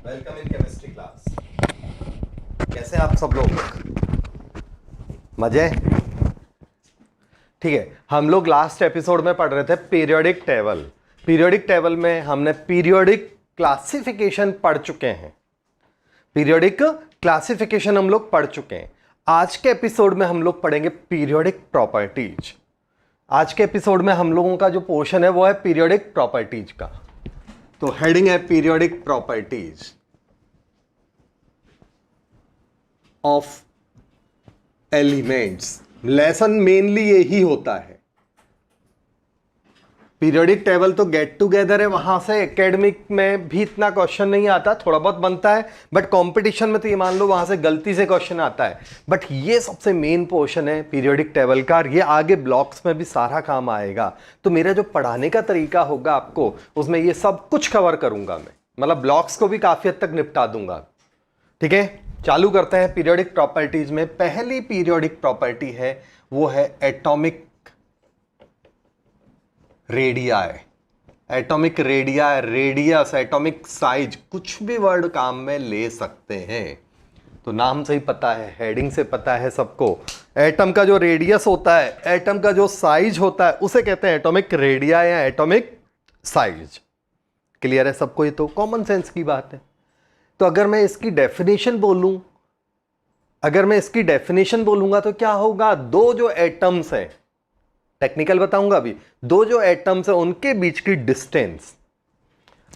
Welcome in chemistry class. कैसे हैं आप सब लोग? मजे? ठीक है, हम लोग लास्ट एपिसोड में पढ़ रहे थे पीरियोडिक टेबल। पीरियोडिक टेबल में हमने पीरियोडिक क्लासिफिकेशन पढ़ चुके हैं। पीरियोडिक क्लासिफिकेशन हम लोग पढ़ चुके हैं। आज के एपिसोड में हम लोग पढ़ेंगे पीरियोडिक प्रॉपर्टीज। आज के एपिसोड में हम लोगों का जो पोर्शन है वो है पीरियोडिक प्रॉपर्टीज का। तो हेडिंग है periodic properties of elements. Lesson mainly यही होता है। पीरियोडिक टेबल तो गेट टुगेदर है, वहां से एकेडमिक में भी इतना क्वेश्चन नहीं आता, थोड़ा बहुत बनता है, बट कंपटीशन में तो ये मान लो वहां से गलती से क्वेश्चन आता है। बट ये सबसे मेन पोर्शन है पीरियोडिक टेबल का, ये आगे ब्लॉक्स में भी सारा काम आएगा। तो मेरा जो पढ़ाने का तरीका होगा आपको, उसमें ये सब कुछ कवर करूंगा मैं, मतलब ब्लॉक्स को भी काफी हद तक निपटा दूंगा। ठीक है, चालू करते हैं पीरियोडिक प्रॉपर्टीज में। पहली पीरियोडिक प्रॉपर्टी है वो है atomic radii. Atomic radii, radius, atomic size, कुछ भी वर्ड काम में ले सकते हैं। तो नाम से ही पता है, हेडिंग से पता है सबको, एटम का जो रेडियस होता है, एटम का जो साइज होता है, उसे कहते हैं एटॉमिक रेडियाई या एटॉमिक साइज। क्लियर है सबको? ये तो कॉमन सेंस की बात है। तो अगर मैं इसकी डेफिनेशन बोलूं, अगर मैं इसकी डेफिनेशन बोलूंगा तो क्या होगा? दो जो एटम्स हैं, टेक्निकल बताऊंगा अभी, दो जो एटम्स हैं उनके बीच की डिस्टेंस।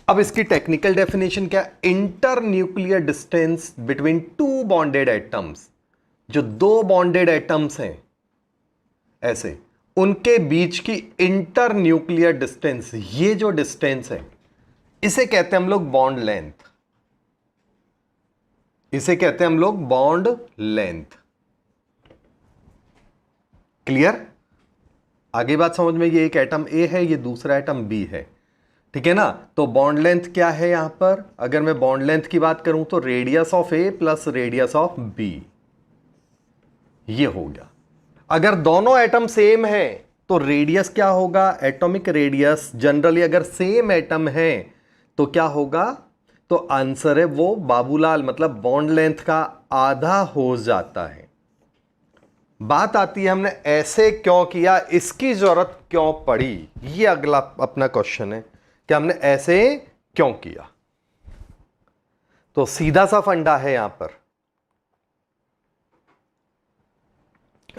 अब इसकी टेक्निकल डेफिनेशन क्या? Inter nuclear distance between two bonded atoms. जो दो बॉन्डेड एटम्स हैं ऐसे, उनके बीच की इंटर न्यूक्लियर डिस्टेंस, ये जो डिस्टेंस है इसे कहते हैं हम लोग बॉन्ड लेंथ। इसे कहते हैं हम लोग बॉन्ड लेंथ। क्लियर? आगे बात समझ में? ये एक एटम ए है, ये दूसरा एटम बी है, ठीक है ना? तो बॉन्ड लेंथ क्या है यहां पर? अगर मैं बॉन्ड लेंथ की बात करूं तो radius of A plus radius of B, ये हो गया। अगर दोनों एटम सेम है तो रेडियस क्या होगा? एटॉमिक रेडियस जनरली अगर सेम एटम है तो क्या होगा? तो आंसर है वो बाबूलाल, मतलब बॉन्ड लेंथ का आधा हो जाता है। बात आती है हमने ऐसे क्यों किया, इसकी जरूरत क्यों पड़ी, ये अगला अपना क्वेश्चन है कि हमने ऐसे क्यों किया। तो सीधा सा फंडा है यहां पर।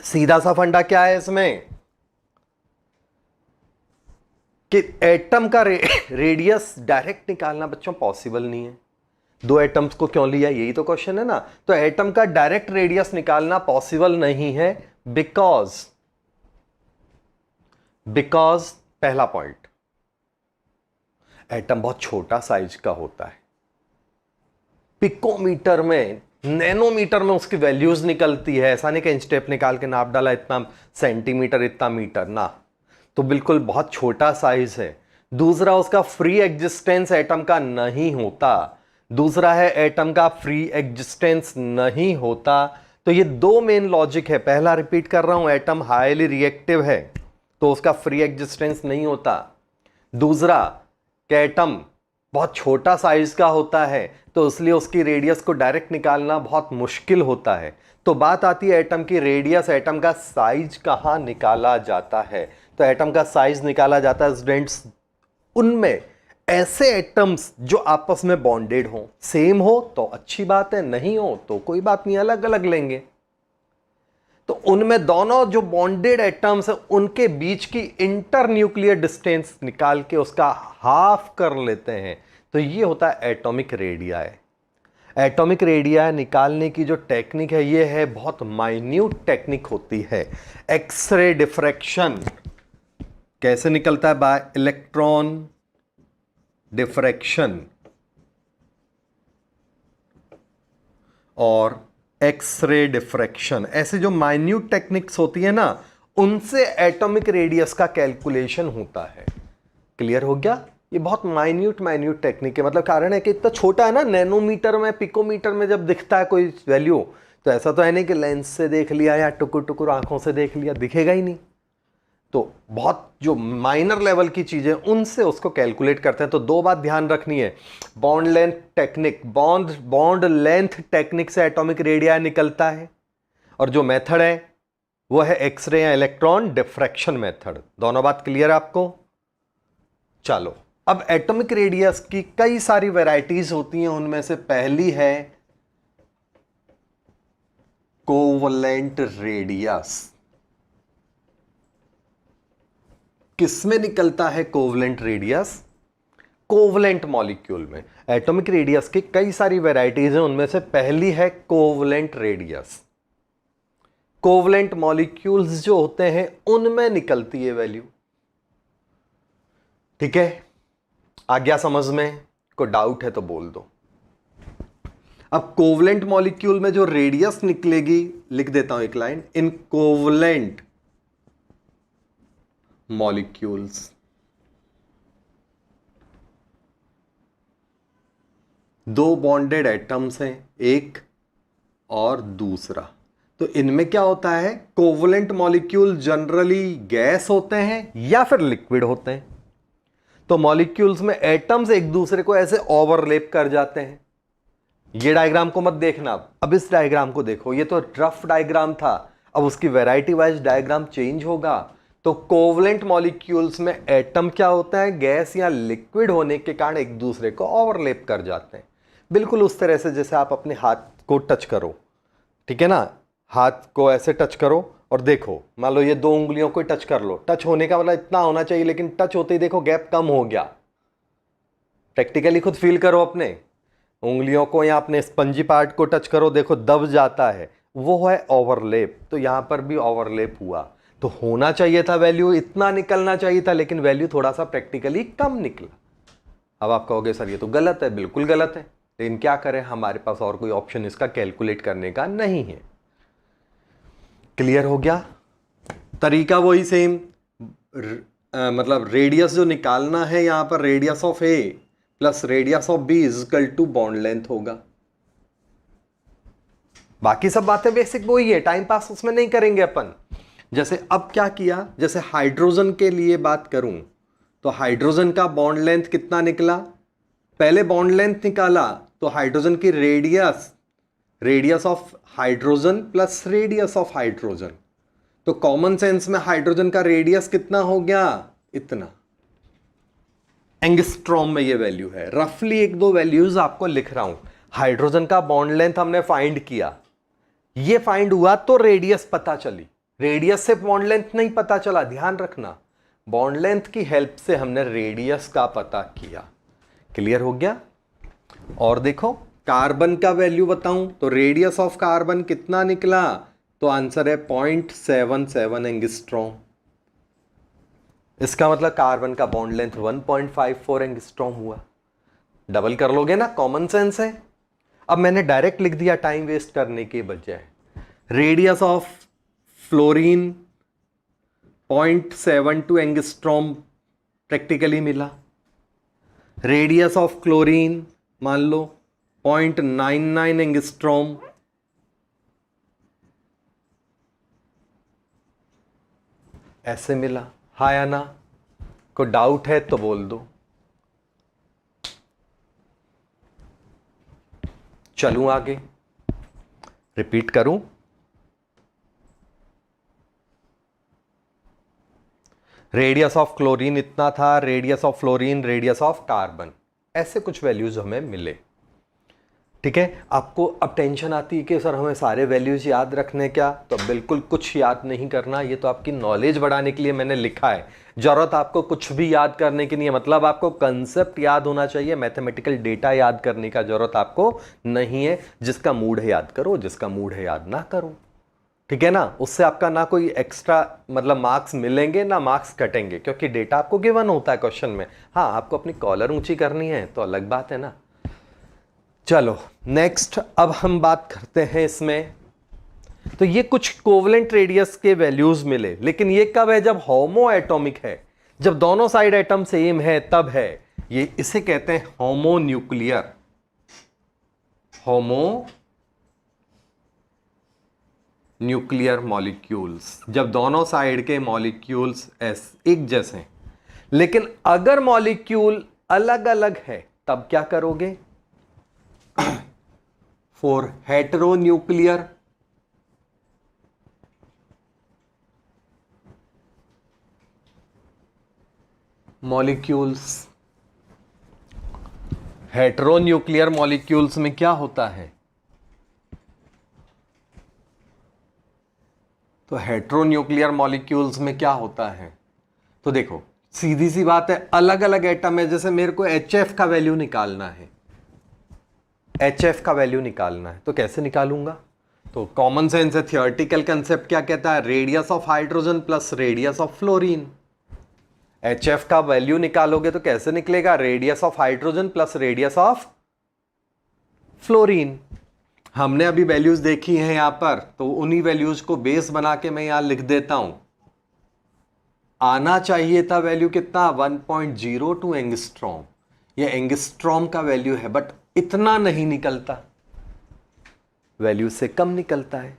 सीधा सा फंडा क्या है इसमें कि एटम का रेडियस डायरेक्ट निकालना बच्चों पॉसिबल नहीं है। दो एटम्स को क्यों लिया, यही तो क्वेश्चन है ना। तो एटम का डायरेक्ट रेडियस निकालना पॉसिबल नहीं है बिकॉज पहला पॉइंट, एटम बहुत छोटा साइज का होता है। पिकोमीटर में, नैनोमीटर में उसकी वैल्यूज निकलती है। ऐसा नहीं कि इंच टेप निकाल के नाप डाला इतना सेंटीमीटर इतना मीटर ना, तो बिल्कुल बहुत छोटा साइज है। दूसरा, उसका फ्री एग्जिस्टेंस एटम का नहीं होता। दूसरा है एटम का फ्री एग्जिस्टेंस नहीं होता। तो ये दो मेन लॉजिक है। पहला रिपीट कर रहा हूं, एटम हाईली रिएक्टिव है तो उसका फ्री एग्जिस्टेंस नहीं होता। दूसरा कि एटम बहुत छोटा साइज का होता है तो इसलिए उसकी रेडियस को डायरेक्ट निकालना बहुत मुश्किल होता है। तो बात आती है एटम की रेडियस, एटम का साइज कहां निकाला जाता है? तो एटम का साइज निकाला जाता है स्टूडेंट्स उनमें ऐसे एटम्स जो आपस में बॉन्डेड हो। सेम हो तो अच्छी बात है, नहीं हो तो कोई बात नहीं, अलग अलग लेंगे। तो उनमें दोनों जो बॉन्डेड एटम्स है उनके बीच की इंटर न्यूक्लियर डिस्टेंस निकाल के उसका हाफ कर लेते हैं। तो ये होता है एटॉमिक रेडियाई। एटॉमिक रेडियाई निकालने की जो टेक्निक है ये है बहुत माइन्यूट टेक्निक होती है, एक्सरे डिफ्रैक्शन। कैसे निकलता है? बाय इलेक्ट्रॉन डिफ्रैक्शन और एक्सरे डिफ्रैक्शन। ऐसे जो माइन्यूट टेक्निक्स होती है ना, उनसे एटॉमिक रेडियस का कैलकुलेशन होता है। क्लियर हो गया? ये बहुत माइन्यूट टेक्निक है। मतलब कारण है कि इतना छोटा है ना, नैनोमीटर में, पिकोमीटर में जब दिखता है कोई वैल्यू, तो ऐसा तो है नहीं कि लेंस से देख लिया या टुकुर टुकुर आंखों से देख लिया, दिखेगा ही नहीं। तो बहुत जो माइनर लेवल की चीजें उनसे उसको कैलकुलेट करते हैं। तो दो बात ध्यान रखनी है, bond length technique, bond length technique से एटॉमिक रेडियस निकलता है, और जो मेथड है वो है एक्सरे या इलेक्ट्रॉन डिफ्रैक्शन मेथड। दोनों बात क्लियर है आपको? चलो, अब एटॉमिक रेडियस की कई सारी वैरायटीज होती हैं, उनमें से पहली है कोवलेंट रेडियस। किसमें निकलता है कोवलेंट रेडियस? कोवलेंट मॉलिक्यूल में। एटॉमिक रेडियस की कई सारी वैरायटीज हैं, उनमें से पहली है कोवलेंट रेडियस। कोवलेंट मॉलिक्यूल्स जो होते हैं उनमें निकलती है वैल्यू। ठीक है, आ गया समझ में? कोई डाउट है तो बोल दो। अब कोवलेंट मॉलिक्यूल में जो रेडियस निकलेगी, लिख देता हूं एक लाइन, इन कोवलेंट मॉलिक्यूल्स, दो बॉन्डेड एटम्स हैं, एक और दूसरा। तो इनमें क्या होता है, कोवलेंट मॉलिक्यूल जनरली गैस होते हैं या फिर लिक्विड होते हैं। तो मॉलिक्यूल्स में एटम्स एक दूसरे को ऐसे ओवरलैप कर जाते हैं। ये डायग्राम को मत देखना, अब इस डायग्राम को देखो। ये तो रफ डायग्राम था, अब उसकी वैरायटी वाइज डायग्राम चेंज होगा। तो कोवलेंट मॉलिक्यूल्स में एटम क्या होता है, गैस या लिक्विड होने के कारण एक दूसरे को ओवरलैप कर जाते हैं। बिल्कुल उस तरह से जैसे आप अपने हाथ को टच करो, ठीक है ना, हाथ को ऐसे टच करो और देखो, मान लो ये दो उंगलियों को टच कर लो। टच होने का मतलब इतना होना चाहिए, लेकिन टच होते ही देखो गैप कम हो गया। प्रैक्टिकली खुद फील करो अपने उंगलियों को, या अपने स्पंजी पार्ट को टच करो, देखो दब जाता है, वो है ओवरलैप। तो यहां पर भी ओवरलैप हुआ। तो होना चाहिए था वैल्यू इतना निकलना चाहिए था, लेकिन वैल्यू थोड़ा सा प्रैक्टिकली कम निकला। अब आप कहोगे सर ये तो गलत है। बिल्कुल गलत है, लेकिन क्या करें, हमारे पास और कोई ऑप्शन इसका कैलकुलेट करने का नहीं है। क्लियर हो गया? तरीका वही सेम, मतलब रेडियस जो निकालना है यहां पर, radius of A plus radius of B is equal to bond length होगा। बाकी सब बातें बेसिक वही है, टाइम पास उसमें नहीं करेंगे अपन। जैसे अब क्या किया, जैसे हाइड्रोजन के लिए बात करूं, तो हाइड्रोजन का बॉन्ड लेंथ कितना निकला? पहले बॉन्ड लेंथ निकाला तो हाइड्रोजन की radius, radius of hydrogen plus radius of hydrogen. तो कॉमन सेंस में हाइड्रोजन का रेडियस कितना हो गया? इतना। एंगस्ट्रॉम में ये वैल्यू है। रफली एक दो वैल्यूज आपको लिख रहा हूं। हाइड्रोजन का बॉन्ड लेंथ हमने फाइंड किया, ये फाइंड हुआ तो रेडियस पता चली। रेडियस से बॉन्ड लेंथ नहीं पता चला, ध्यान रखना। बॉन्ड लेंथ की हेल्प से हमने रेडियस का पता किया। क्लियर हो गया? और देखो कार्बन का वैल्यू बताऊं तो रेडियस ऑफ कार्बन कितना निकला? तो आंसर है 0.77 एंगस्ट्रॉम। इसका मतलब कार्बन का बॉन्ड लेंथ 1.54 एंगस्ट्रॉम हुआ। डबल कर लोगे ना, कॉमन सेंस है। अब मैंने डायरेक्ट लिख दिया टाइम वेस्ट करने के बजाय। Radius of fluorine 0.72 angstrom practically मिला। रेडियस ऑफ क्लोरीन मान लो 0.99 एंगस्ट्रॉम। ऐसे मिला। हाँ या ना? कोई डाउट है तो बोल दो। चलूं आगे, रिपीट करूं? रेडियस ऑफ क्लोरीन इतना था, radius of fluorine, radius of carbon, ऐसे कुछ वैल्यूज हमें मिले। ठीक है, आपको अब टेंशन आती है कि सर हमें सारे वैल्यूज याद रखने क्या? तो बिल्कुल कुछ याद नहीं करना, ये तो आपकी नॉलेज बढ़ाने के लिए मैंने लिखा है। जरूरत आपको कुछ भी याद करने की नहीं है, मतलब आपको कंसेप्ट याद होना चाहिए, मैथमेटिकल डेटा याद करने का जरूरत आपको नहीं है। जिसका मूड है याद करो, जिसका मूड है याद ना करो। ठीक है ना? उससे आपका ना कोई एक्स्ट्रा मतलब मार्क्स मिलेंगे ना मार्क्स कटेंगे, क्योंकि डेटा आपको गिवन होता है क्वेश्चन में। हाँ, आपको अपनी कॉलर ऊंची करनी है तो अलग बात है ना। चलो नेक्स्ट, अब हम बात करते हैं इसमें। तो ये कुछ कोवलेंट रेडियस के वैल्यूज मिले, लेकिन ये कब है? जब होमो एटॉमिक है, जब दोनों साइड एटम सेम है तब है। ये इसे कहते हैं homo nuclear. Homo nuclear molecules, जब दोनों साइड के मॉलिक्यूल्स एक जैसे हैं, लेकिन अगर मॉलिक्यूल अलग अलग है तब क्या करोगे? फॉर हेटेरोन्यूक्लियर मॉलिक्यूल्स, हेटेरोन्यूक्लियर मॉलिक्यूल्स में क्या होता है? तो हेटेरोन्यूक्लियर मॉलिक्यूल्स में क्या होता है? तो देखो सीधी सी बात है, अलग अलग एटम है। जैसे मेरे को HF का वैल्यू निकालना है, HF का वैल्यू निकालना है, तो कैसे निकालूंगा? तो कॉमन सेंस है, थियोरेटिकल कंसेप्ट क्या कहता है? Radius of hydrogen plus radius of fluorine. HF का वैल्यू निकालोगे तो कैसे निकलेगा? Radius of hydrogen plus radius of fluorine. हमने अभी वैल्यूज देखी हैं यहां पर, तो उन्हीं वैल्यूज को बेस बना के मैं यहां लिख देता हूं। आना चाहिए था वैल्यू कितना? 1.02 एंगस्ट्रॉम। ये एंगस्ट्रॉम का वैल्यू है, बट इतना नहीं निकलता, वैल्यू से कम निकलता है।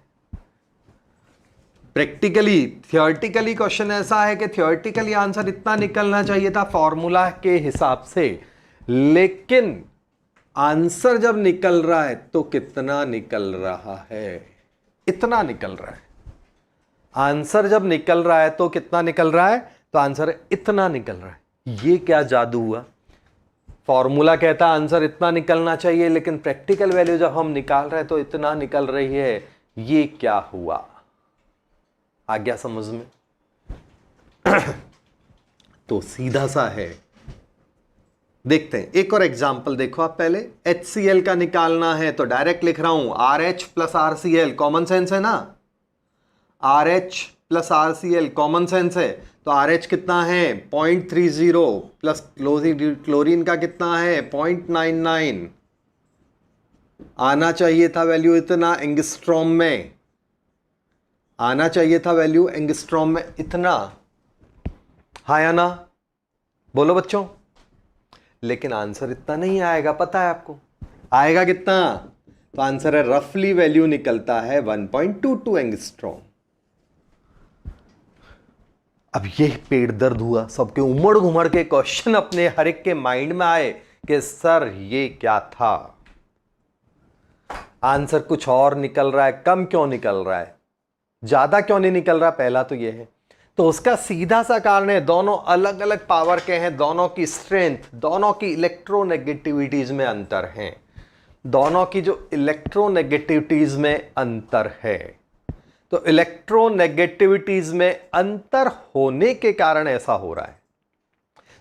प्रैक्टिकली, थियोरेटिकली क्वेश्चन ऐसा है कि थियोरेटिकली आंसर इतना निकलना चाहिए था फॉर्मूला के हिसाब से, लेकिन आंसर जब निकल रहा है तो कितना निकल रहा है? इतना निकल रहा है। आंसर जब निकल रहा है तो कितना निकल रहा है? तो आंसर इतना निकल रहा है। ये क्या जादू हुआ? फॉर्मूला कहता है आंसर इतना निकलना चाहिए, लेकिन प्रैक्टिकल वैल्यू जब हम निकाल रहे हैं तो इतना निकल रही है। ये क्या हुआ? आ गया समझ में? तो सीधा सा है, देखते हैं एक और एग्जांपल। देखो आप पहले HCl का निकालना है तो डायरेक्ट लिख रहा हूं, RH plus RCl, common sense है ना? RH plus RCl common sense है, तो RH कितना है? 0.30 प्लस क्लोरीन का कितना है? 0.99। आना चाहिए था वैल्यू इतना एंगस्ट्रॉम में, आना चाहिए था वैल्यू एंगस्ट्रॉम में इतना, हाँ या ना? बोलो बच्चों। लेकिन आंसर इतना नहीं आएगा, पता है आपको आएगा कितना? तो आंसर है रफली वैल्यू निकलता है 1.22 एंगस्ट्रॉम। अब ये पेट दर्द हुआ, सबके उमड़ घुमड़ के क्वेश्चन अपने हर एक के माइंड में आए कि सर ये क्या था? आंसर कुछ और निकल रहा है, कम क्यों निकल रहा है, ज्यादा क्यों नहीं निकल रहा? पहला तो ये है। तो उसका सीधा सा कारण है, दोनों अलग अलग पावर के हैं, दोनों की स्ट्रेंथ, दोनों की इलेक्ट्रोनेगेटिविटीज में अंतर है, दोनों की जो इलेक्ट्रोनेगेटिविटीज में अंतर है। तो इलेक्ट्रोनेगेटिविटीज में अंतर होने के कारण ऐसा हो रहा है।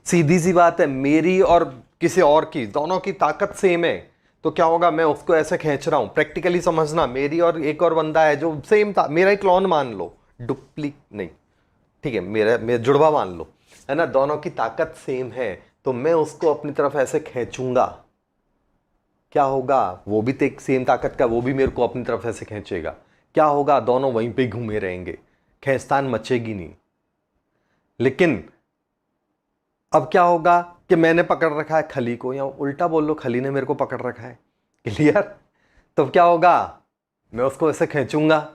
सीधी सी बात है, मेरी और किसी और की, दोनों की ताकत सेम है, तो क्या होगा? मैं उसको ऐसे खींच रहा हूं। प्रैक्टिकली समझना, मेरी और एक और बंदा है जो सेम था, मेरा ही क्लोन मान लो, डुप्ली नहीं, ठीक है, मेरा जुड़वा मान लो, है ना? दोनों की ताकत सेम है, तो मैं उसको अपनी तरफ ऐसे खींचूंगा, क्या होगा? वो भी तो सेम ताकत का, वो भी मेरे को अपनी तरफ ऐसे खींचेगा। क्या होगा? दोनों वहीं पे घूमे रहेंगे, खींचतान मचेगी नहीं। लेकिन अब क्या होगा कि मैंने पकड़ रखा है खली को, या उल्टा बोल लो, खली ने मेरे को पकड़ रखा है, क्लियर? तो क्या होगा? मैं उसको ऐसे खींचूंगा।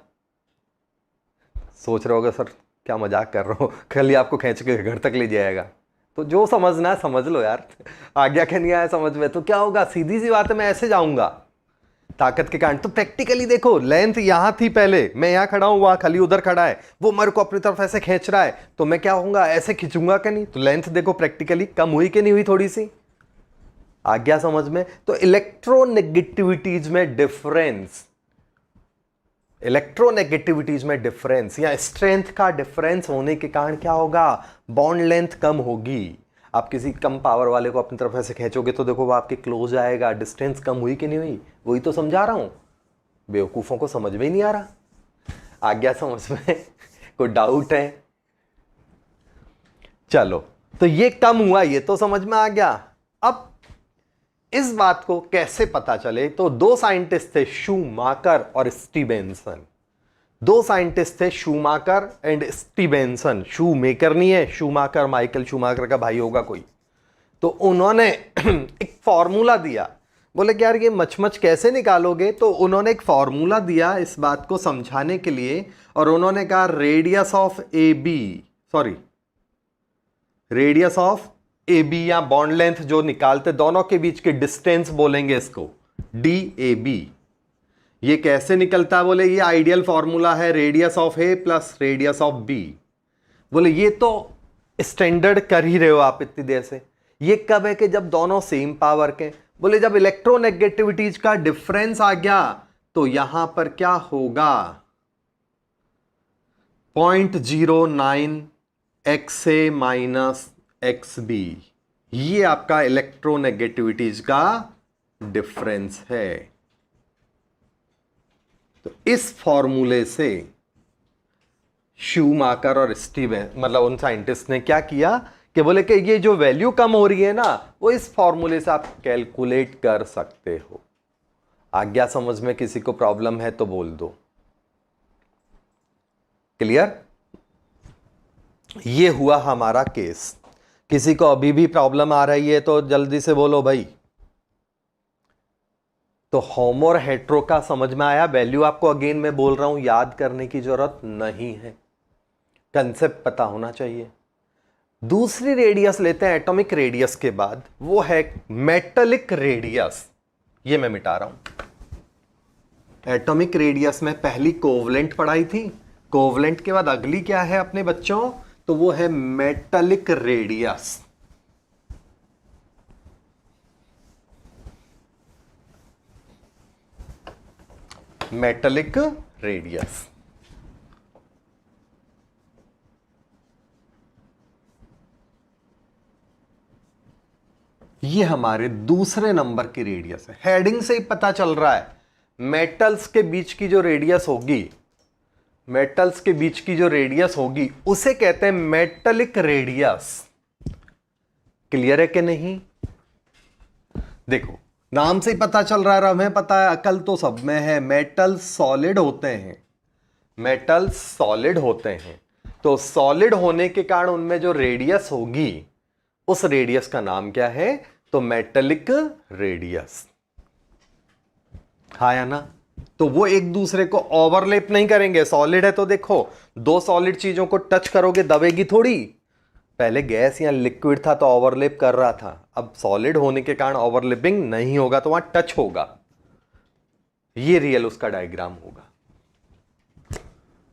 सोच रहे होगे सर क्या मजाक कर रहा हो, खली आपको खींच के घर तक ले जाएगा। तो जो समझना है समझ लो यार, आ गया कि नहीं आया समझ में? तो क्या होगा? सीधी सी बात है, मैं ऐसे जाऊंगा ताकत के कारण। तो प्रैक्टिकली देखो, लेंथ यहां थी पहले, मैं यहां खड़ा हूं, वहां खली उधर खड़ा है, वो मेरे को अपनी तरफ ऐसे खींच रहा है, तो मैं क्या होऊंगा? ऐसे खींचूंगा कि नहीं? तो लेंथ देखो प्रैक्टिकली कम हुई कि नहीं हुई? थोड़ी सी आ गया समझ में? तो इलेक्ट्रोनेगेटिविटीज में डिफरेंस, इलेक्ट्रोनेगेटिविटीज में डिफरेंस या स्ट्रेंथ का डिफरेंस होने के कारण क्या होगा? बॉन्ड लेंथ कम होगी। आप किसी कम पावर वाले को अपनी तरफ ऐसे खींचोगे तो देखो वो आपके क्लोज आएगा। डिस्टेंस कम हुई कि नहीं हुई? वही तो समझा रहा हूं, बेवकूफों को समझ में ही नहीं आ रहा। आ गया समझ में? कोई डाउट है? चलो, तो ये कम हुआ, ये तो समझ में आ गया। अब इस बात को कैसे पता चले? तो दो साइंटिस्ट थे, शूमाकर और स्टीवेंसन। दो साइंटिस्ट थे, Schumacher and Stevenson. Shoe maker नहीं है, शूमाकर माइकल शूमाकर का भाई होगा कोई। तो उन्होंने एक फॉर्मूला दिया, बोले कि यार ये मच कैसे निकालोगे, तो उन्होंने एक फॉर्मूला दिया इस बात को समझाने के लिए, और उन्होंने कहा radius of A B, sorry radius of A B या बॉन्ड लेंथ जो निकालते दोनों के बीच के डिस्टेंस बोलेंगे इसको डी ए बी। ये कैसे निकलता है, बोले ये आइडियल फॉर्मूला है radius of A plus radius of B. बोले ये तो स्टैंडर्ड कर ही रहे हो आप इतनी देर से, ये कब है कि जब दोनों सेम पावर के। बोले जब इलेक्ट्रोनेगेटिविटीज का डिफरेंस आ गया तो यहां पर क्या होगा, 0.09 एक्स ए माइनस एक्स बी, ये आपका इलेक्ट्रोनेगेटिविटीज का डिफरेंस है। तो इस फॉर्मूले से शूमाकर और स्टीवन, मतलब उन साइंटिस्ट ने क्या किया कि बोले कि ये जो वैल्यू कम हो रही है ना, वो इस फॉर्मूले से आप कैलकुलेट कर सकते हो। आज्ञा समझ में किसी को प्रॉब्लम है तो बोल दो। क्लियर? ये हुआ हमारा केस। किसी को अभी भी प्रॉब्लम आ रही है तो जल्दी से बोलो भाई। तो होमो और हेट्रो का समझ में आया। वैल्यू आपको अगेन मैं बोल रहा हूं, याद करने की जरूरत नहीं है, कंसेप्ट पता होना चाहिए। दूसरी रेडियस लेते हैं एटॉमिक रेडियस के बाद, वो है मेटलिक रेडियस। ये मैं मिटा रहा हूं। एटॉमिक रेडियस में पहली कोवलेंट पढ़ाई थी, कोवलेंट के बाद अगली क्या है अपने बच्चों, तो वो है मेटलिक रेडियस। मेटलिक रेडियस ये हमारे दूसरे नंबर की रेडियस है। हेडिंग से ही पता चल रहा है मेटल्स के बीच की जो रेडियस होगी, मेटल्स के बीच की जो रेडियस होगी उसे कहते हैं मेटलिक रेडियस। क्लियर है कि नहीं? देखो नाम से ही पता चल रहा है, हमें पता है, अकल तो सब में है, मेटल सॉलिड होते हैं, मेटल सॉलिड होते हैं। तो सॉलिड होने के कारण उनमें जो रेडियस होगी उस रेडियस का नाम क्या है, तो मेटलिक रेडियस। हाँ या ना? तो वो एक दूसरे को ओवरलैप नहीं करेंगे। सॉलिड है तो देखो, दो सॉलिड चीजों को टच करोगे दबेगी थोड़ी। पहले गैस या लिक्विड था तो ओवरलैप कर रहा था, अब सॉलिड होने के कारण ओवरलैपिंग नहीं होगा, तो वहां टच होगा। ये रियल उसका डायग्राम होगा।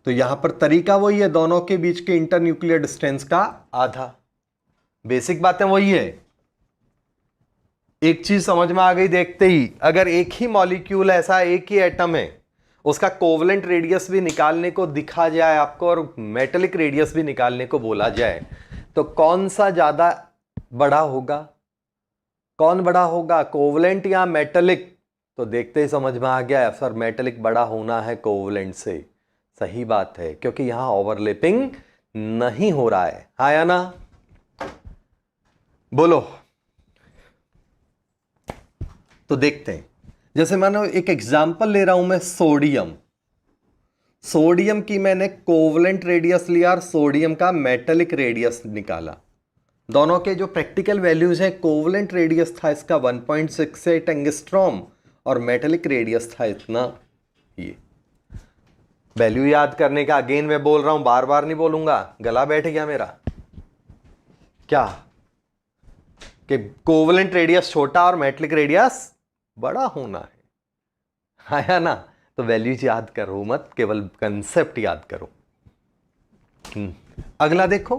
तो यहां पर तरीका वही है, दोनों के बीच के इंटरन्यूक्लियर डिस्टेंस का आधा। बेसिक बातें वही है। एक चीज समझ में आ गई देखते ही, अगर एक ही मॉलिक्यूल ऐसा, एक ही एटम है, उसका कोवलेंट रेडियस भी निकालने को दिखा जाए आपको और मेटलिक रेडियस भी निकालने को बोला जाए, तो कौन सा ज्यादा बड़ा होगा? कौन बड़ा होगा, कोवलेंट या मेटलिक? तो देखते ही समझ में आ गया सर, मेटलिक बड़ा होना है कोवलेंट से। सही बात है, क्योंकि यहां ओवरलैपिंग नहीं हो रहा है। हाँ या ना? बोलो। तो देखते हैं, जैसे मानो एक एग्जांपल ले रहा हूं मैं, सोडियम। सोडियम की मैंने कोवलेंट रेडियस लिया और सोडियम का मेटलिक रेडियस निकाला। दोनों के जो प्रैक्टिकल वैल्यूज हैं, कोवलेंट रेडियस था इसका 1.68 एंगस्ट्रॉम और मेटलिक रेडियस था इतना। ये वैल्यू याद करने का अगेन मैं बोल रहा हूं, बार बार नहीं बोलूंगा, गला बैठ गया मेरा। क्या कि कोवलेंट रेडियस छोटा और मेटलिक रेडियस बड़ा होना है। आया ना? तो वैल्यूज याद करो मत, केवल कंसेप्ट याद करो। अगला देखो,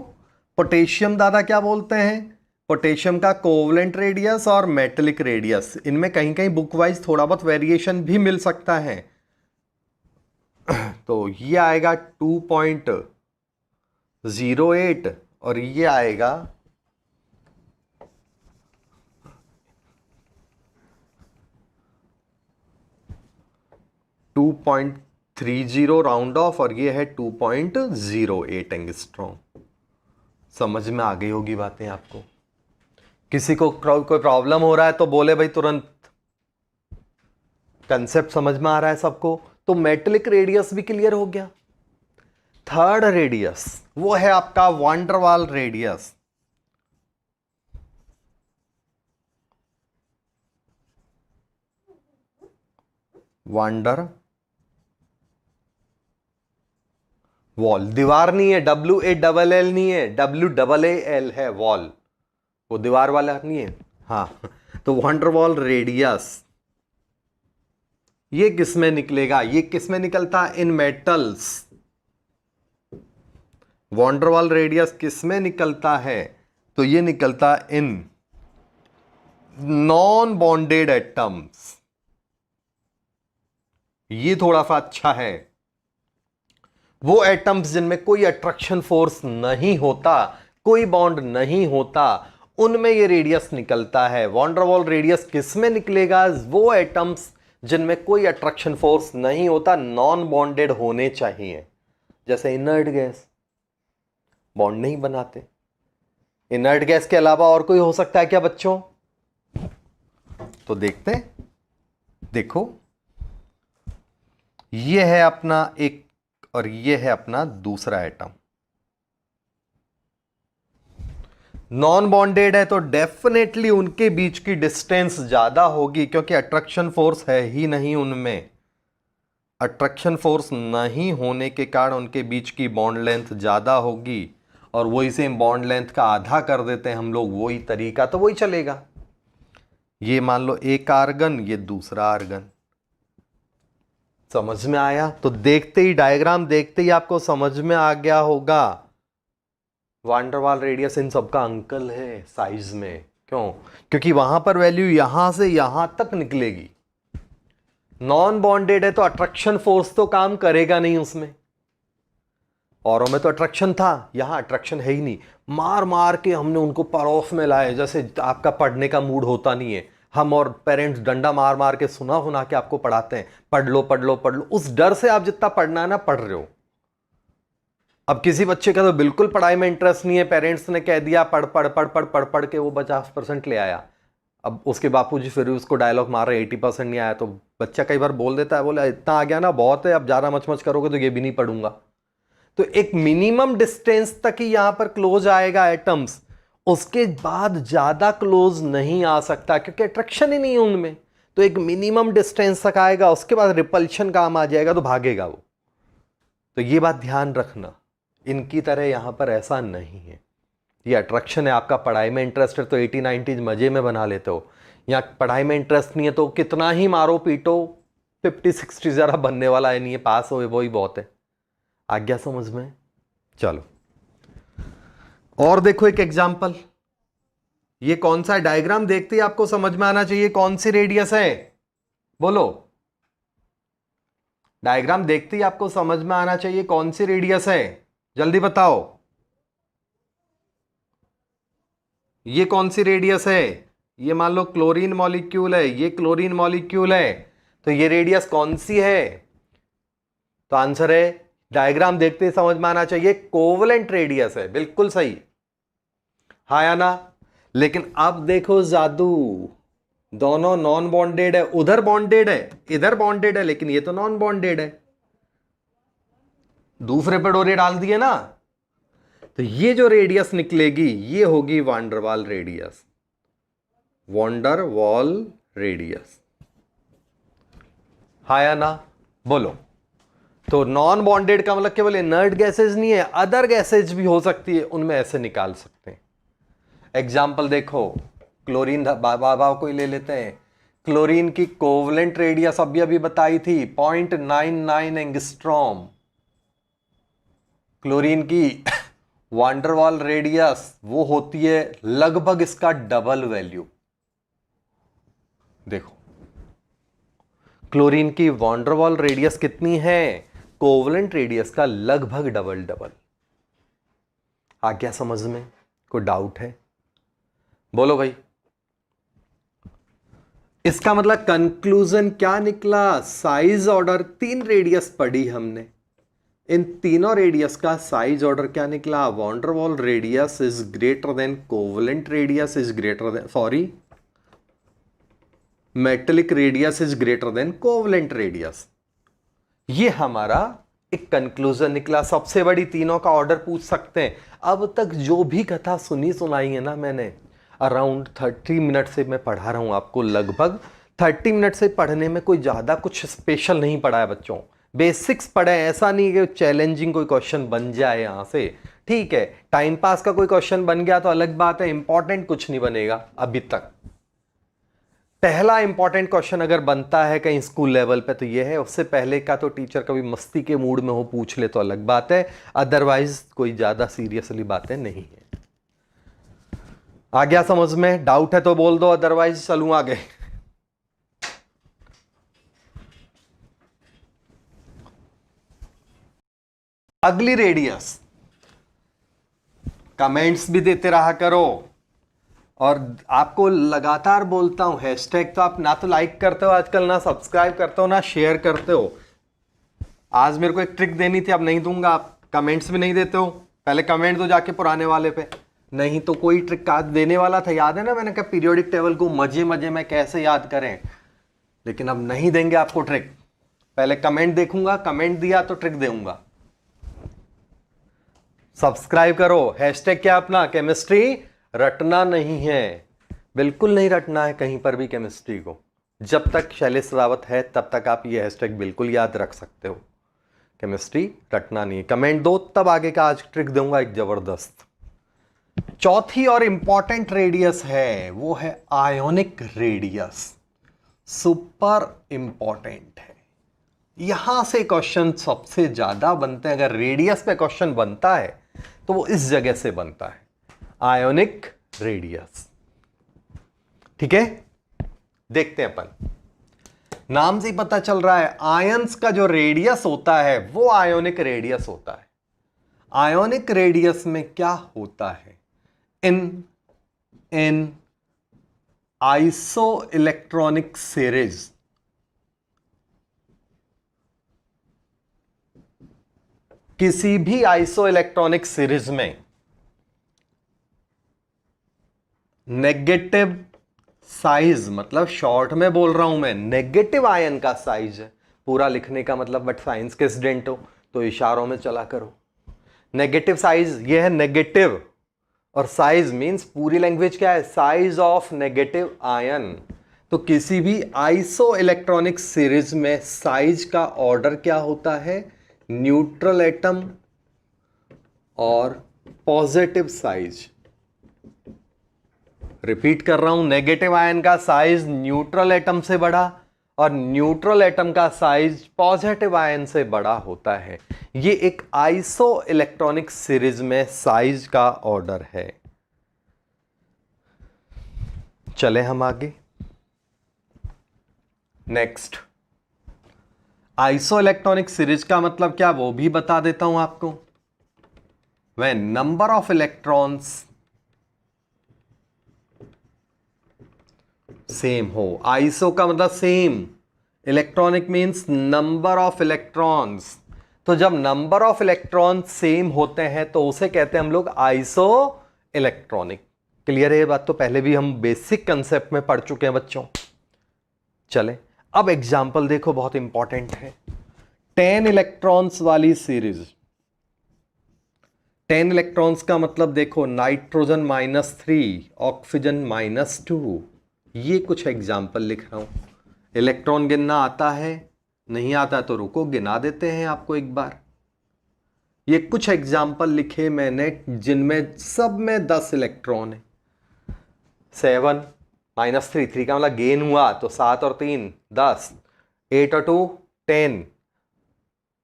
पोटेशियम दादा क्या बोलते हैं, पोटेशियम का कोवलेंट रेडियस और मेटलिक रेडियस, इनमें कहीं कहीं बुक वाइज थोड़ा बहुत वेरिएशन भी मिल सकता है। तो ये आएगा 2.08 और ये आएगा 2.30 राउंड ऑफ, और ये है 2.08 एंगस्ट्रॉम। समझ में आ गई होगी बातें आपको। किसी को कोई प्रॉब्लम हो रहा है तो बोले भाई तुरंत। कंसेप्ट समझ में आ रहा है सबको? तो मेटलिक रेडियस भी क्लियर हो गया। थर्ड रेडियस वो है आपका वांडरवाल रेडियस। वांडर वॉल, दीवार नहीं है, WALL नहीं है, WAAL है, वॉल, वो दीवार वाला नहीं है। हाँ, तो वांडर वॉल रेडियस ये किस में निकलेगा, ये किस में निकलता है, इन मेटल्स। वांडर वॉल रेडियस किस में निकलता है, तो ये निकलता इन नॉन बॉन्डेड एटम्स। ये थोड़ा सा अच्छा है, वो एटम्स जिनमें कोई अट्रैक्शन फोर्स नहीं होता, कोई बॉन्ड नहीं होता, उनमें ये रेडियस निकलता है। वांडर वॉल रेडियस किस में निकलेगा, वो एटम्स जिनमें कोई अट्रैक्शन फोर्स नहीं होता, नॉन बॉन्डेड होने चाहिए। जैसे इनर्ट गैस बॉन्ड नहीं बनाते। इनर्ट गैस के अलावा और कोई हो सकता है क्या बच्चों? तो देखते हैं, देखो ये है अपना एक और ये है अपना दूसरा एटम। नॉन बॉन्डेड है तो डेफिनेटली उनके बीच की डिस्टेंस ज्यादा होगी, क्योंकि अट्रैक्शन फोर्स है ही नहीं उनमें। अट्रैक्शन फोर्स नहीं होने के कारण उनके बीच की बॉन्ड लेंथ ज्यादा होगी, और वही सेम बॉन्ड लेंथ का आधा कर देते हैं हम लोग, वही तरीका, तो वही चलेगा। ये मान लो एक आर्गन, ये दूसरा आर्गन। समझ में आया? तो देखते ही, डायग्राम देखते ही आपको समझ में आ गया होगा वांडर वाल रेडियस इन सबका अंकल है साइज में। क्यों? क्योंकि वहां पर वैल्यू यहां से यहां तक निकलेगी। नॉन बॉन्डेड है तो अट्रैक्शन फोर्स तो काम करेगा नहीं उसमें। औरों में तो अट्रैक्शन था, यहां अट्रैक्शन है ही नहीं। मार मार के हमने उनको पड़ोस में लाए, जैसे आपका पढ़ने का मूड होता नहीं है, हम और पेरेंट्स डंडा मार मार के सुना के आपको पढ़ाते हैं, पढ़ लो पढ़ लो पढ़ लो। उस डर से आप जितना पढ़ना है ना पढ़ रहे हो। अब किसी बच्चे का तो बिल्कुल पढ़ाई में इंटरेस्ट नहीं है, पेरेंट्स ने कह दिया पढ़ पढ़ पढ़ पढ़ पढ़ पढ़ के वो 50% ले आया। अब उसके बापूजी फिर उसको डायलॉग मार रहे 80% नहीं आया, तो बच्चा कई बार बोल देता है, बोले इतना आ गया ना बहुत है, अब ज़्यादा मच करोगे तो ये भी नहीं पढ़ूंगा। तो एक मिनिमम डिस्टेंस तक ही यहां पर क्लोज आएगा एटम्स, उसके बाद ज्यादा क्लोज नहीं आ सकता, क्योंकि अट्रैक्शन ही नहीं है उनमें। तो एक मिनिमम डिस्टेंस तक आएगा, उसके बाद रिपल्शन काम आ जाएगा तो भागेगा वो। तो ये बात ध्यान रखना, इनकी तरह यहां पर ऐसा नहीं है। ये अट्रैक्शन है, आपका पढ़ाई में इंटरेस्ट है तो 80-90 मजे में बना लेते हो। यहाँ पढ़ाई में इंटरेस्ट नहीं है तो कितना ही मारो पीटो 50-60 जरा बनने वाला है नहीं है, पास हो वही बहुत है। आ गया समझ में? चलो और देखो एक एग्जांपल। ये कौन सा डायग्राम देखते ही आपको समझ में आना चाहिए कौन सी रेडियस है, बोलो। डायग्राम देखते ही आपको समझ में आना चाहिए कौन सी रेडियस है, जल्दी बताओ। ये कौन सी रेडियस है? ये मान लो क्लोरीन मॉलिक्यूल है, ये क्लोरीन मॉलिक्यूल है, तो ये रेडियस कौन सी है? तो आंसर है, डायग्राम देखते ही समझ में आना चाहिए, कोवलेंट रेडियस है। बिल्कुल सही, हाँ या ना? लेकिन अब देखो जादू, दोनों नॉन बॉन्डेड है, उधर बॉन्डेड है इधर बॉन्डेड है, लेकिन ये तो नॉन बॉन्डेड है। दूसरे पे डोरी डाल दिए ना, तो ये जो रेडियस निकलेगी ये होगी वांडर वाल रेडियस। वांडर वाल रेडियस, हाँ या ना? बोलो। तो नॉन बॉन्डेड का मतलब केवल इनर्ट गैसेज नहीं है, अदर गैसेज भी हो सकती है, उनमें ऐसे निकाल सकते हैं। एग्जाम्पल देखो, क्लोरीन बाबा को ही ले लेते हैं। क्लोरीन की कोवलेंट रेडियस अभी बताई थी 0.99 एंगस्ट्रॉम। क्लोरीन की वांडर वाल रेडियस वो होती है लगभग इसका डबल वैल्यू। देखो क्लोरीन की वांडर वाल रेडियस कितनी है, कोवलेंट रेडियस का लगभग डबल। आ गया समझ में? कोई डाउट है? बोलो भाई। इसका मतलब कंक्लूजन क्या निकला? साइज ऑर्डर 3 रेडियस पढ़ी हमने, इन तीनों रेडियस का साइज ऑर्डर क्या निकला? वांडर वाल radius is greater than covalent radius is greater than metallic radius is greater than covalent radius. ये हमारा एक कंक्लूजन निकला। सबसे बड़ी तीनों का ऑर्डर पूछ सकते हैं। अब तक जो भी कथा सुनाई है ना मैंने, अराउंड 30 मिनट से मैं पढ़ा रहा हूं आपको, लगभग 30 मिनट से पढ़ने में कोई ज़्यादा कुछ स्पेशल नहीं पढ़ा है बच्चों, बेसिक्स पढ़े, ऐसा नहीं कि चैलेंजिंग कोई क्वेश्चन बन जाए यहाँ से। ठीक है, टाइम पास का कोई क्वेश्चन बन गया तो अलग बात है, इंपॉर्टेंट कुछ नहीं बनेगा अभी तक। पहला इंपॉर्टेंट क्वेश्चन अगर बनता है कहीं स्कूल लेवल पे तो ये है, उससे पहले का तो टीचर कभी मस्ती के मूड में हो पूछ ले तो अलग बात है, अदरवाइज कोई ज़्यादा सीरियसली बातें नहीं है। आ गया समझ में? डाउट है तो बोल दो, अदरवाइज चलूं आगे। अगली रेडियस, कमेंट्स भी देते रहा करो, और आपको लगातार बोलता हूं हैशटैग तो आप ना तो लाइक करते हो आजकल, ना सब्सक्राइब करते हो, ना शेयर करते हो। आज मेरे को एक ट्रिक देनी थी, अब नहीं दूंगा, आप कमेंट्स भी नहीं देते हो। पहले कमेंट दो जाके पुराने वाले पे, नहीं तो कोई ट्रिक आज देने वाला था, याद है ना, मैंने कहा पीरियोडिक टेबल को मजे मजे में कैसे याद करें, लेकिन अब नहीं देंगे आपको ट्रिक। पहले कमेंट देखूंगा, कमेंट दिया तो ट्रिक दूंगा। सब्सक्राइब करो। हैशटैग क्या अपना? केमिस्ट्री रटना नहीं है, बिल्कुल नहीं रटना है कहीं पर भी केमिस्ट्री को। जब तक शैलेश रावत है तब तक आप ये हैशटैग बिल्कुल याद रख सकते हो, केमिस्ट्री रटना नहीं है। कमेंट दो तब आगे का आज ट्रिक दूंगा एक जबरदस्त। चौथी और इंपॉर्टेंट रेडियस है वो है आयोनिक रेडियस, सुपर इंपॉर्टेंट है। यहां से क्वेश्चन सबसे ज्यादा बनते हैं, अगर रेडियस पे क्वेश्चन बनता है तो वो इस जगह से बनता है, आयोनिक रेडियस। ठीक है, देखते हैं अपन, नाम से ही पता चल रहा है आयंस का जो रेडियस होता है वो आयोनिक रेडियस होता है। आयोनिक रेडियस में क्या होता है? इन आइसो इलेक्ट्रॉनिक सीरीज, किसी भी आइसो इलेक्ट्रॉनिक सीरीज में नेगेटिव साइज, मतलब शॉर्ट में बोल रहा हूं मैं, नेगेटिव आयन का साइज है। पूरा लिखने का मतलब, बट साइंस के स्टूडेंट हो तो इशारों में चला करो। नेगेटिव साइज ये है नेगेटिव, और साइज मींस पूरी लैंग्वेज क्या है? Size of negative ion. तो किसी भी आइसो इलेक्ट्रॉनिक सीरीज में साइज का ऑर्डर क्या होता है? न्यूट्रल एटम और पॉजिटिव साइज। रिपीट कर रहा हूं, नेगेटिव आयन का साइज न्यूट्रल एटम से बड़ा और न्यूट्रल एटम का साइज पॉजिटिव आयन से बड़ा होता है। ये एक आइसो इलेक्ट्रॉनिक सीरीज में साइज का ऑर्डर है। चले हम आगे। नेक्स्ट, आइसो इलेक्ट्रॉनिक सीरीज का मतलब क्या वो भी बता देता हूं आपको। When number of electrons same हो, आइसो का मतलब same, electronic means number of electrons. तो जब नंबर ऑफ इलेक्ट्रॉन्स सेम होते हैं तो उसे कहते हैं हम लोग आइसो इलेक्ट्रॉनिक। क्लियर है ये बात? तो पहले भी हम बेसिक कंसेप्ट में पढ़ चुके हैं बच्चों। चले अब एग्जाम्पल देखो, बहुत इंपॉर्टेंट है। 10 इलेक्ट्रॉन्स वाली सीरीज, 10 इलेक्ट्रॉन्स का मतलब देखो, नाइट्रोजन -3, ऑक्सीजन -2। ये कुछ एग्जाम्पल लिख रहा हूं। इलेक्ट्रॉन गिनना आता है? नहीं आता तो रुको, गिना देते हैं आपको एक बार। ये कुछ एग्जाम्पल लिखे मैंने जिनमें सब में 10 इलेक्ट्रॉन है। 7 -3, 3 का मतलब गेन हुआ तो 7 और 3 10, 8 और 2 10,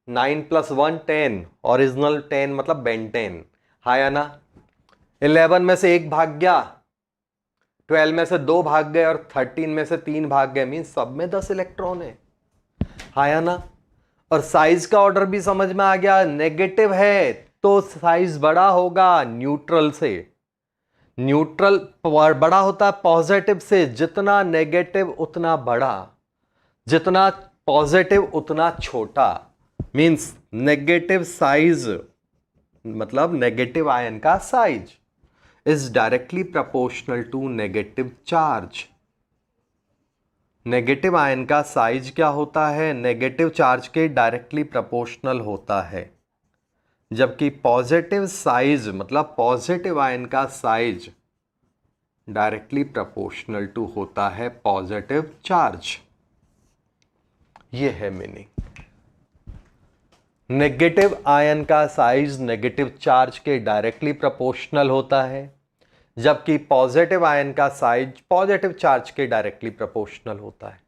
9 + 1 10, ओरिजिनल 10 मतलब बेंटेन। हाँ या ना? 11 में से 1 भाग गया, 12 में से 2 भाग गए और 13 में से 3 भाग गए, मीन सब में 10 इलेक्ट्रॉन है। हाँ या ना? और साइज का ऑर्डर भी समझ में आ गया, नेगेटिव है तो साइज बड़ा होगा न्यूट्रल से। न्यूट्रल बड़ा होता है पॉजिटिव से, जितना नेगेटिव उतना बड़ा, जितना पॉजिटिव उतना छोटा। मींस नेगेटिव साइज मतलब नेगेटिव आयन का size is directly proportional to negative charge. Negative ion का साइज क्या होता है? नेगेटिव चार्ज के डायरेक्टली प्रोपोर्शनल होता है, जबकि पॉजिटिव साइज मतलब पॉजिटिव आयन का साइज डायरेक्टली प्रोपोर्शनल टू होता है पॉजिटिव चार्ज। ये है मीनिंग। नेगेटिव आयन का साइज नेगेटिव चार्ज के डायरेक्टली प्रोपोर्शनल होता है, जबकि पॉजिटिव आयन का साइज पॉजिटिव चार्ज के डायरेक्टली प्रोपोर्शनल होता है।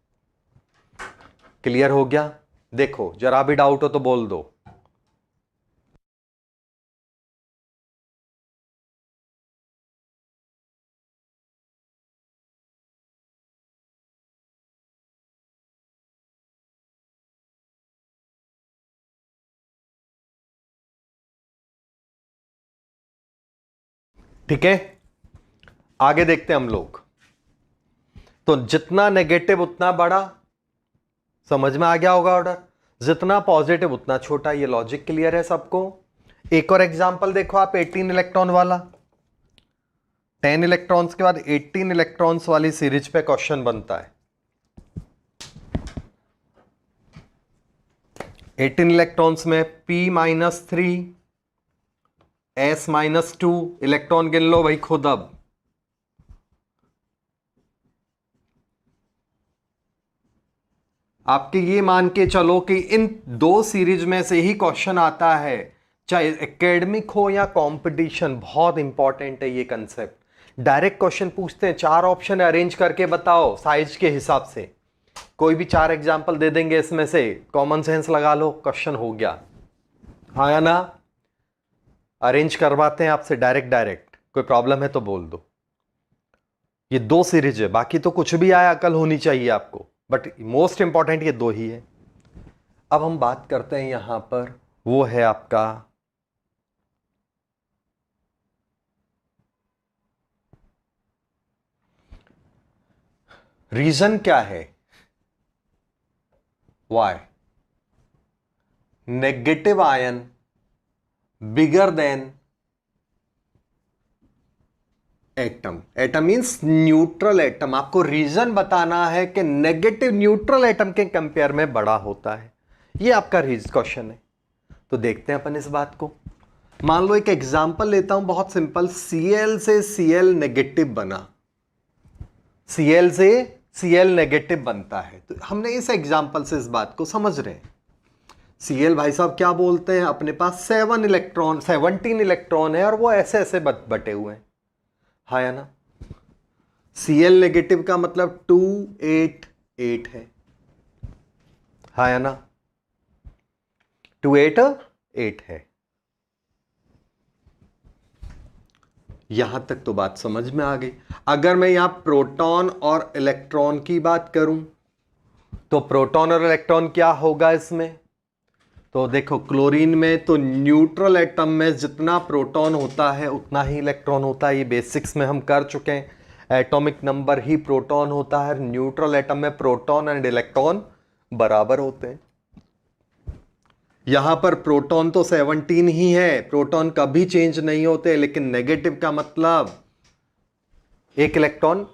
क्लियर हो गया? देखो जरा भी डाउट हो तो बोल दो। ठीक है, आगे देखते हैं हम लोग। तो जितना नेगेटिव उतना बड़ा, समझ में आ गया होगा ऑर्डर। जितना पॉजिटिव उतना छोटा। ये लॉजिक क्लियर है सबको? एक और एग्जांपल देखो आप, 18 इलेक्ट्रॉन वाला। 10 इलेक्ट्रॉन्स के बाद 18 इलेक्ट्रॉन्स वाली सीरीज पे क्वेश्चन बनता है। 18 इलेक्ट्रॉन्स में P-3 S-2 इलेक्ट्रॉन गिन लो भाई खुद। अब आपके ये मान के चलो कि इन दो सीरीज में से ही क्वेश्चन आता है, चाहे एकेडमिक हो या कंपटीशन। बहुत इंपॉर्टेंट है ये कंसेप्ट। डायरेक्ट क्वेश्चन पूछते हैं, 4 ऑप्शन अरेंज करके बताओ साइज के हिसाब से। कोई भी 4 एग्जाम्पल दे देंगे, इसमें से कॉमन सेंस लगा लो, क्वेश्चन हो गया। हाँ या ना? अरेंज करवाते हैं आपसे डायरेक्ट। कोई प्रॉब्लम है तो बोल दो। ये 2 सीरीज है, बाकी तो कुछ भी आया अकल होनी चाहिए आपको, बट मोस्ट इंपॉर्टेंट ये 2 ही है। अब हम बात करते हैं यहां पर, वो है आपका रीजन क्या है, why negative ion bigger than atom. Atom means neutral atom. आपको रीजन बताना है कि नेगेटिव न्यूट्रल एटम के कंपेयर में बड़ा होता है। ये आपका क्वेश्चन है। तो देखते हैं अपन इस बात को। मान लो एक एग्जांपल लेता हूं, बहुत सिंपल। Cl से Cl नेगेटिव बना, Cl से Cl नेगेटिव बनता है। तो हमने इस एग्जांपल से इस बात को समझ रहे हैं। Cl भाई साहब क्या बोलते हैं, अपने पास 17 इलेक्ट्रॉन है और वो ऐसे ऐसे बटे हुए हैं। हाँ या ना? Cl नेगेटिव का मतलब 288 है। हाँ या ना? 288 है। यहां तक तो बात समझ में आ गई। अगर मैं यहां प्रोटॉन और इलेक्ट्रॉन की बात करूं, तो प्रोटॉन और इलेक्ट्रॉन क्या होगा इसमें? तो देखो क्लोरीन में तो न्यूट्रल एटम में जितना प्रोटॉन होता है उतना ही इलेक्ट्रॉन होता है। ये बेसिक्स में हम कर चुके हैं। एटॉमिक नंबर ही प्रोटॉन होता है। न्यूट्रल एटम में प्रोटॉन एंड इलेक्ट्रॉन बराबर होते हैं। यहां पर प्रोटॉन तो 17 ही है, प्रोटॉन कभी चेंज नहीं होते, लेकिन नेगेटिव का मतलब एक इलेक्ट्रॉन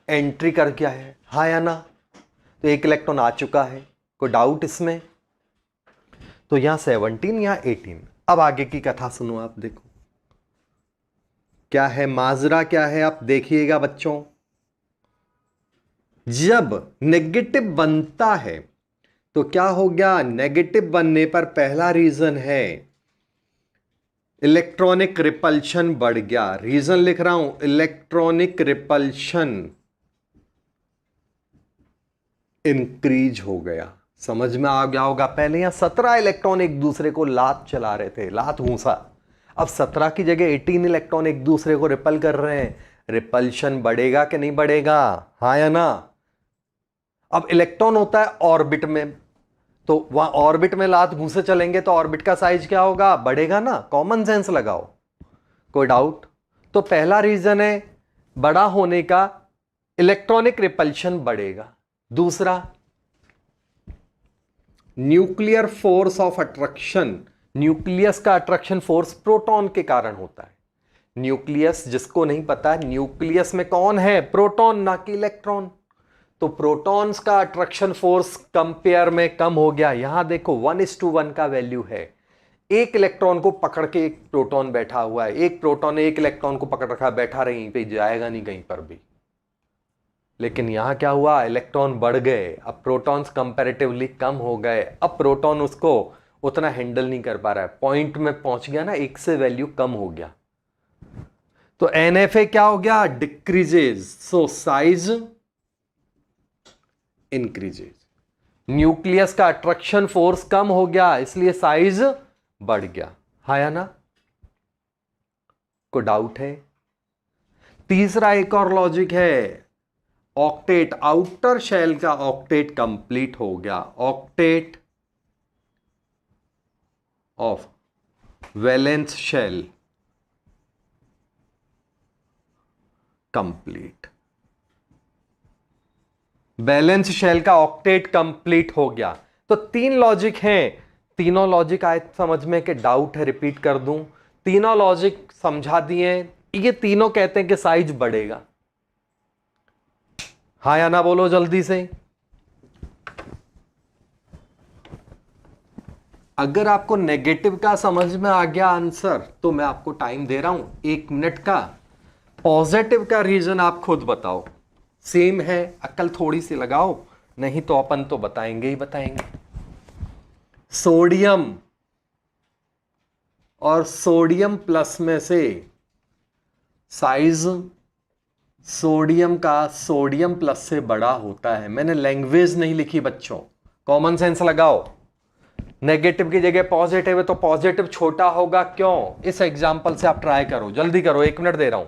एंट्री कर गया है। हाँ या ना? तो एक इलेक्ट्रॉन आ चुका है। कोई डाउट इसमें? तो यहां 17 यहां 18। अब आगे की कथा सुनो आप। देखो क्या है माजरा, क्या है आप देखिएगा बच्चों। जब नेगेटिव बनता है तो क्या हो गया? नेगेटिव बनने पर पहला रीजन है इलेक्ट्रॉनिक रिपल्शन बढ़ गया। रीजन लिख रहा हूं, इलेक्ट्रॉनिक रिपल्शन इंक्रीज हो गया। समझ में आ गया होगा। पहले यहां 17 इलेक्ट्रॉन एक दूसरे को लात चला रहे थे, लात घूसा। अब 17 की जगह 18 इलेक्ट्रॉन एक दूसरे को रिपल कर रहे हैं। रिपल्शन बढ़ेगा कि नहीं बढ़ेगा? हाँ या ना? अब इलेक्ट्रॉन होता है ऑर्बिट में, तो वहां ऑर्बिट में लात घूसे चलेंगे तो ऑर्बिट का साइज क्या होगा? बढ़ेगा ना? कॉमन सेंस लगाओ। कोई डाउट? तो पहला रीजन है बड़ा होने का, इलेक्ट्रॉनिक रिपल्शन बढ़ेगा। दूसरा, nuclear force of attraction. Nucleus का अट्रैक्शन फोर्स प्रोटॉन के कारण होता है। न्यूक्लियस जिसको नहीं पता, न्यूक्लियस में कौन है? प्रोटॉन, ना कि इलेक्ट्रॉन। तो प्रोटॉन्स का अट्रैक्शन फोर्स कंपेयर में कम हो गया। यहां देखो 1:1 का वैल्यू है। एक इलेक्ट्रॉन को पकड़ के एक प्रोटॉन बैठा हुआ है, एक प्रोटॉन ने एक इलेक्ट्रॉन को पकड़ रखा, बैठा रही पे, जाएगा नहीं कहीं पर भी। लेकिन यहां क्या हुआ, इलेक्ट्रॉन बढ़ गए, अब प्रोटॉन्स कंपैरेटिवली कम हो गए, अब प्रोटॉन उसको उतना हैंडल नहीं कर पा रहा है, पॉइंट में पहुंच गया ना, एक से वैल्यू कम हो गया, तो NFA क्या हो गया, डिक्रीजेज, सो साइज इंक्रीजेज। न्यूक्लियस का अट्रैक्शन फोर्स कम हो गया, इसलिए साइज बढ़ गया। हाँ या ना, को डाउट है? तीसरा एक और लॉजिक है, ऑक्टेट, आउटर शेल का ऑक्टेट कंप्लीट हो गया, octet of valence shell complete, balance shell का ऑक्टेट कंप्लीट हो गया। तो तीन लॉजिक हैं, तीनों लॉजिक आए समझ में कि डाउट है, रिपीट कर दूं, तीनों लॉजिक समझा दिए, ये तीनों कहते हैं कि साइज बढ़ेगा। हाँ या ना बोलो जल्दी से। अगर आपको नेगेटिव का समझ में आ गया आंसर तो मैं आपको टाइम दे रहा हूं 1 मिनट का, पॉजिटिव का रीजन आप खुद बताओ। सेम है, अक्ल थोड़ी सी लगाओ, नहीं तो अपन तो बताएंगे ही बताएंगे। सोडियम और सोडियम प्लस में से साइज सोडियम का सोडियम प्लस से बड़ा होता है। मैंने लैंग्वेज नहीं लिखी बच्चों, कॉमन सेंस लगाओ। नेगेटिव की जगह पॉजिटिव है तो पॉजिटिव छोटा होगा, क्यों? इस एग्जांपल से आप ट्राई करो, जल्दी करो, 1 मिनट दे रहा हूं।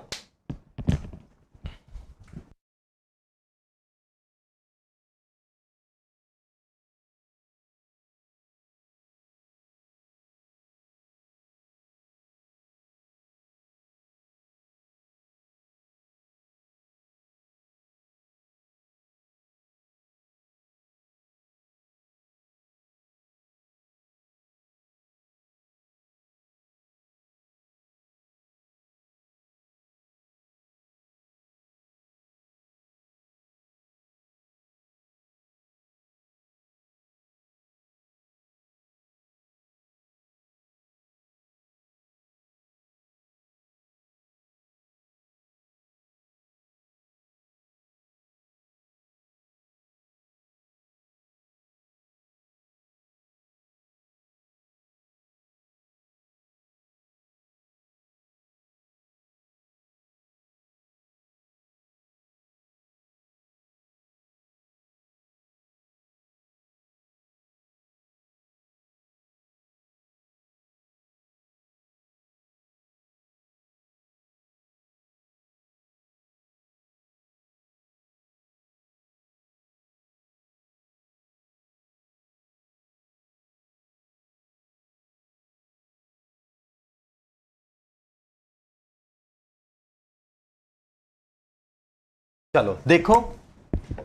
चलो देखो,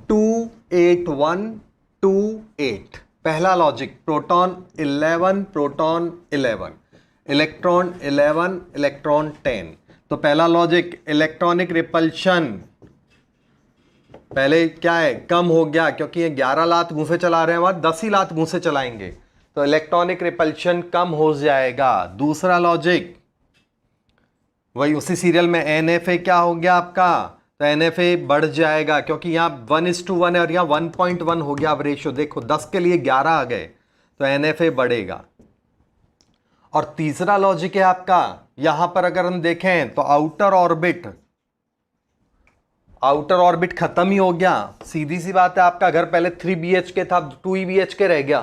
28128 पहला logic, proton 11 proton 11, electron 11 electron 10। तो पहला लॉजिक, इलेक्ट्रॉनिक रिपल्शन पहले क्या है, कम हो गया, क्योंकि ये 11 लात मुंह से चला रहे हैं, वहां 10 ही लात मुंह से चलाएंगे, तो इलेक्ट्रॉनिक रिपल्शन कम हो जाएगा। दूसरा लॉजिक वही उसी सीरियल में, NFA क्या हो गया आपका, तो NFA बढ़ जाएगा, क्योंकि यहाँ 1:1 है और यहाँ 1.1 हो गया। अब रेशियो देखो, 10 के लिए 11 आ गए, तो NFA बढ़ेगा। और तीसरा लॉजिक है आपका, यहां पर अगर हम देखें तो आउटर ऑर्बिट खत्म ही हो गया। सीधी सी बात है, आपका घर पहले 3 BHK था, 2 BHK रह गया।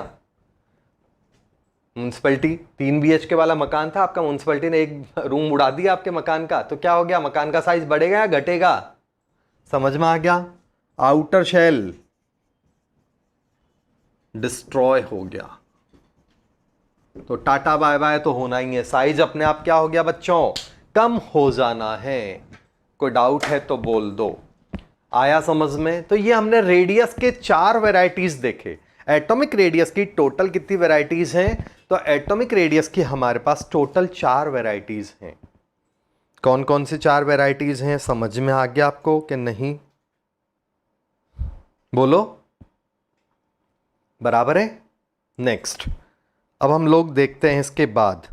म्यूनसिपैलिटी 3 BHK वाला मकान था आपका, म्यूनसिपैलिटी ने एक रूम उड़ा दिया आपके मकान का, तो क्या हो गया, मकान का साइज बढ़ेगा या घटेगा? समझ में आ गया? आउटर शेल डिस्ट्रॉय हो गया, तो टाटा बाय बाय तो होना ही है, साइज अपने आप क्या हो गया बच्चों, कम हो जाना है। कोई डाउट है तो बोल दो। आया समझ में? तो ये हमने रेडियस के 4 वैरायटीज देखे। एटॉमिक रेडियस की टोटल कितनी वैरायटीज हैं? तो एटॉमिक रेडियस की हमारे पास टोटल 4 वैरायटीज हैं। कौन कौन सी 4 वैरायटीज हैं, समझ में आ गया आपको कि नहीं? बोलो, बराबर है। नेक्स्ट अब हम लोग देखते हैं इसके बाद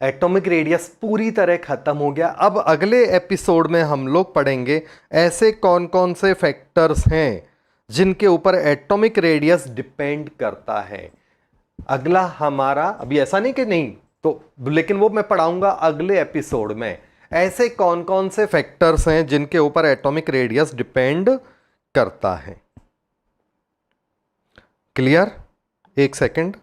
एटॉमिक रेडियस पूरी तरह खत्म हो गया। अब अगले एपिसोड में हम लोग पढ़ेंगे ऐसे कौन कौन से फैक्टर्स हैं जिनके ऊपर एटॉमिक रेडियस डिपेंड करता है। अगला हमारा, अभी ऐसा नहीं कि नहीं तो, लेकिन वो मैं पढ़ाऊंगा अगले एपिसोड में। ऐसे कौन कौन से फैक्टर्स हैं जिनके ऊपर एटॉमिक रेडियस डिपेंड करता है। क्लियर? एक सेकंड।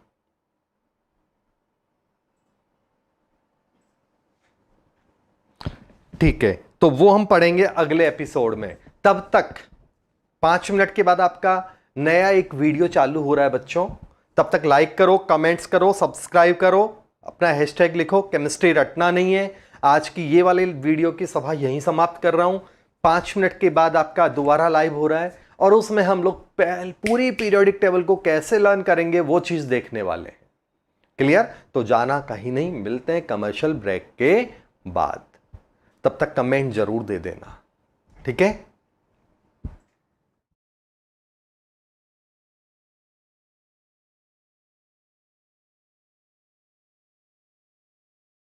ठीक है, तो वो हम पढ़ेंगे अगले एपिसोड में। तब तक 5 मिनट के बाद आपका नया एक वीडियो चालू हो रहा है बच्चों। तब तक लाइक करो, कमेंट्स करो, सब्सक्राइब करो, अपना हैशटैग लिखो, केमिस्ट्री रटना नहीं है। आज की ये वाली वीडियो की सभा यहीं समाप्त कर रहा हूं। 5 मिनट के बाद आपका दोबारा लाइव हो रहा है और उसमें हम लोग पूरी पीरियोडिक टेबल को कैसे लर्न करेंगे वो चीज देखने वाले हैं। क्लियर? तो जाना कहीं नहीं, मिलते हैं कमर्शियल ब्रेक के बाद। तब तक कमेंट जरूर दे देना, ठीक है?